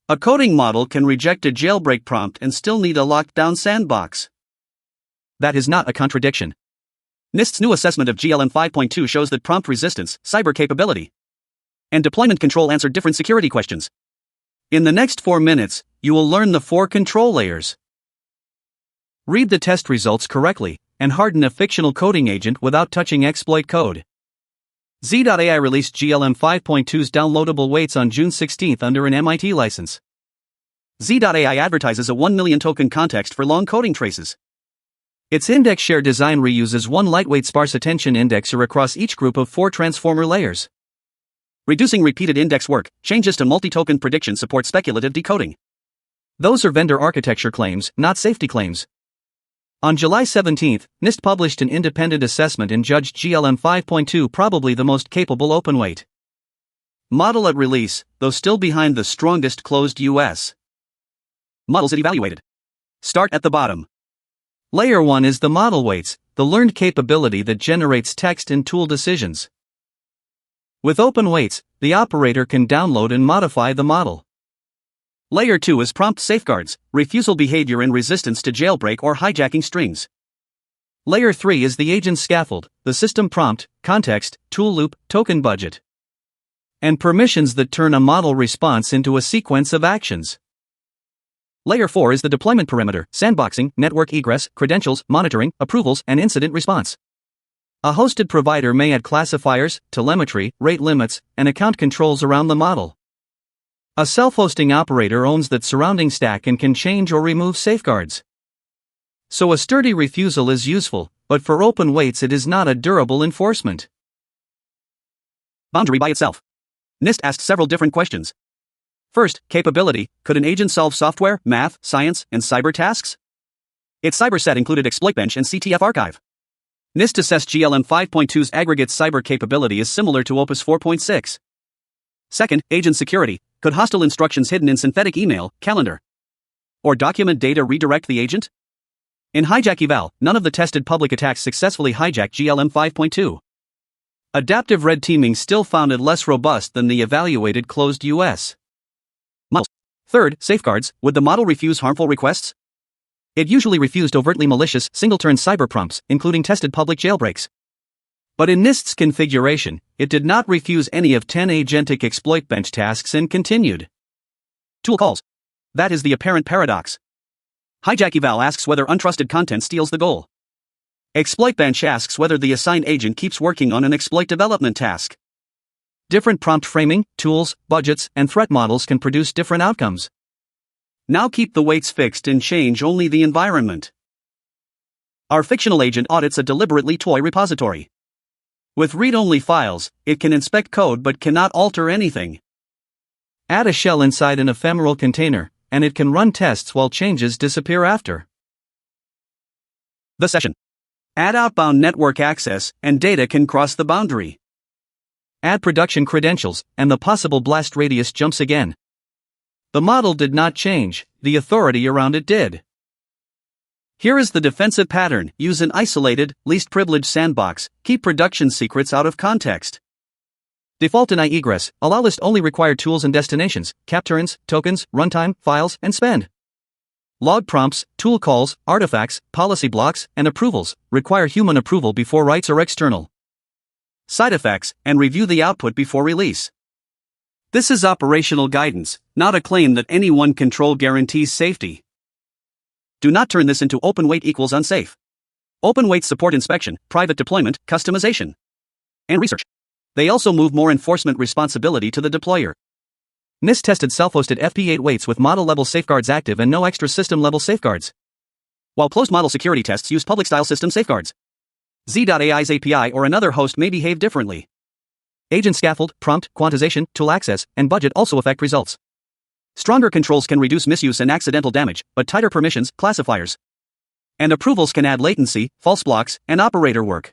A coding model can reject a jailbreak prompt and still need a locked-down sandbox. That is not a contradiction. NIST's new assessment of GLM-5.2 shows that prompt resistance, cyber capability, and deployment control answer different security questions. In the next 4 minutes, you will learn the 4 control layers. Read the test results correctly, and harden a fictional coding agent without touching exploit code. Z.AI released GLM-5.2's downloadable weights on June 16 under an MIT license. Z.AI advertises a 1 million token context for long coding traces. Its index share design reuses one lightweight sparse attention indexer across each group of 4 transformer layers. Reducing repeated index work, changes to multi-token prediction support speculative decoding. Those are vendor architecture claims, not safety claims. On July 17, NIST published an independent assessment and judged GLM-5.2 probably the most capable openweight model at release, though still behind the strongest closed US models it evaluated. Start at the bottom. Layer 1 is the model weights, the learned capability that generates text and tool decisions. With open weights, the operator can download and modify the model. Layer 2 is prompt safeguards, refusal behavior and resistance to jailbreak or hijacking strings. Layer 3 is the agent scaffold, the system prompt, context, tool loop, token budget, and permissions that turn a model response into a sequence of actions. Layer 4 is the deployment perimeter, sandboxing, network egress, credentials, monitoring, approvals, and incident response. A hosted provider may add classifiers, telemetry, rate limits, and account controls around the model. A self-hosting operator owns that surrounding stack and can change or remove safeguards. So a sturdy refusal is useful, but for open weights it is not a durable enforcement. Boundary by itself. NIST asked several different questions. First, capability: could an agent solve software, math, science, and cyber tasks? Its cyber set included ExploitBench and CTF archive. NIST assessed GLM-5.2's aggregate cyber capability is similar to Opus 4.6. Second, agent security: could hostile instructions hidden in synthetic email, calendar, or document data redirect the agent? In HijackEval, none of the tested public attacks successfully hijacked GLM-5.2. Adaptive red teaming still found it less robust than the evaluated closed US models. Third, safeguards: would the model refuse harmful requests? It usually refused overtly malicious, single-turn cyber prompts, including tested public jailbreaks. But in NIST's configuration, it did not refuse any of 10 agentic ExploitBench tasks and continued. Tool calls. That is the apparent paradox. HijackEval asks whether untrusted content steals the goal. ExploitBench asks whether the assigned agent keeps working on an exploit development task. Different prompt framing, tools, budgets, and threat models can produce different outcomes. Now keep the weights fixed and change only the environment. Our fictional agent audits a deliberately toy repository. With read-only files, it can inspect code but cannot alter anything. Add a shell inside an ephemeral container, and it can run tests while changes disappear after the session. Add outbound network access, and data can cross the boundary. Add production credentials, and the possible blast radius jumps again. The model did not change, the authority around it did. Here is the defensive pattern: use an isolated, least privileged sandbox, keep production secrets out of context. Default deny egress, allow list only required tools and destinations, cap turns, tokens, runtime, files, and spend. Log prompts, tool calls, artifacts, policy blocks, and approvals require human approval before writes or external. Side effects, and review the output before release. This is operational guidance, not a claim that any one control guarantees safety. Do not turn this into open weight equals unsafe. Open weights support inspection, private deployment, customization, and research. They also move more enforcement responsibility to the deployer. NIST tested self-hosted FP8 weights with model-level safeguards active and no extra system-level safeguards, while closed model security tests used public-style system safeguards. Z.AI's API or another host may behave differently. Agent scaffold, prompt, quantization, tool access, and budget also affect results. Stronger controls can reduce misuse and accidental damage, but tighter permissions, classifiers, and approvals can add latency, false blocks, and operator work.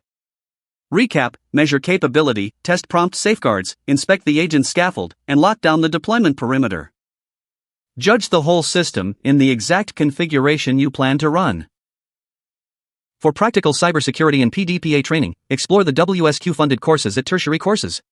Recap: measure capability, test prompt safeguards, inspect the agent scaffold, and lock down the deployment perimeter. Judge the whole system in the exact configuration you plan to run. For practical cybersecurity and PDPA training, explore the WSQ-funded courses at Tertiary Courses.